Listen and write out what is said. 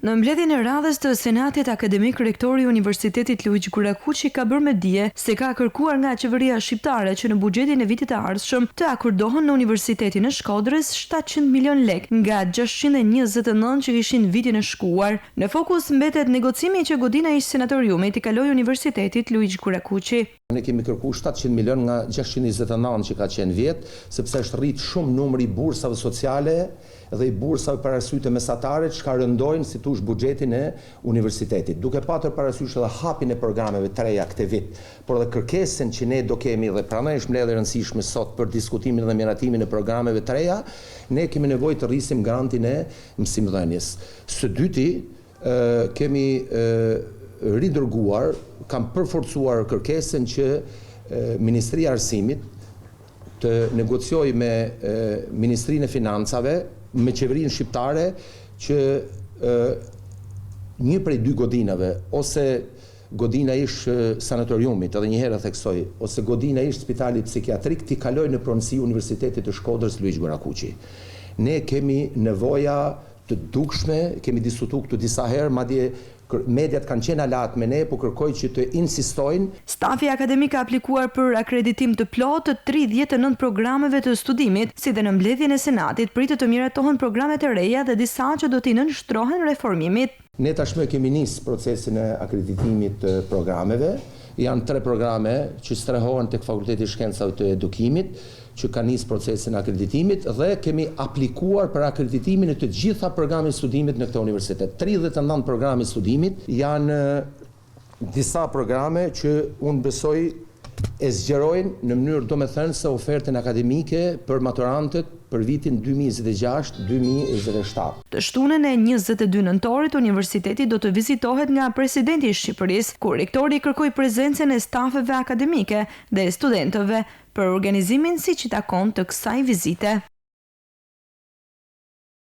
Në mbledhjen e radhës të Senatit Akademik, rektori i Universitetit Luigi Gurakuqi ka bërë me dije se ka kërkuar nga qeveria shqiptare që në buxhetin e vitit të ardhshëm të akordohen në Universitetin e Shkodrës 700 milion lek nga 629 që ishin vitin e shkuar. Në fokus mbetet negocimi që godina ish senatoriumit i kaloi Universitetit Luigi Gurakuqi. Ne kemi kërkuar 700 milion nga 629 që ka qenë vjet, sepse është rrit shumë numri i bursave sociale dhe i bursave parasysh të mesatarit që rëndojnë si tush buxhetin e universitetit. Duke patur parasysh edhe hapin e programeve të reja këtë vit, por edhe kërkesën që ne do kemi dhe pranoj është mbledhje e rëndësishme sot për diskutimin dhe miratimin e programeve të reja, ne kemi nevojë të rrisim garantin e mësimdhënies. Së dyti, kemi ridërguar, kam përforcuar kërkesën që Ministria e Arsimit të negociojë me Ministrinë e Financave, me qeverinë shqiptare që një prej dy godinave, ose godina ish sanatoriumit, edhe një herë theksoj, ose godina ish spitalit psikiatrik, t'i kaloj në pronësi Universitetit të Shkodrës Luigi Gurakuqi. Ne kemi nevoja të dukshme, kemi diskutuar këtu disa herë, madje mediat kanë qenë alat me ne, po kërkoj që të insistojnë. Stafi akademik ka aplikuar për akreditim të plotë të 39 programeve të studimit, si dhe në mbledhjen e Senatit pritet të miratohen programet e reja dhe disa që do t'i nënshtrohen reformimit. Ne tashmë kemi nisë procesin e akreditimit të programeve. Janë 3 programe që strehohen tek Fakulteti i Shkencave të Edukimit, që ka nisë procesin e akreditimit dhe kemi aplikuar për akreditimin e të gjitha programet studimit në këtë universitet. 39 programet studimit janë disa programe që unë besoj e zgjerojnë në mënyrë domethënëse ofertën akademike për maturantët për vitin 2026-2027. Të shtunën e 22 nëntorit, universiteti do të vizitohet nga presidenti i Shqipërisë, ku rektori kërkoi prezencën e stafeve akademike dhe studentëve për organizimin siç i takon të kësaj vizite.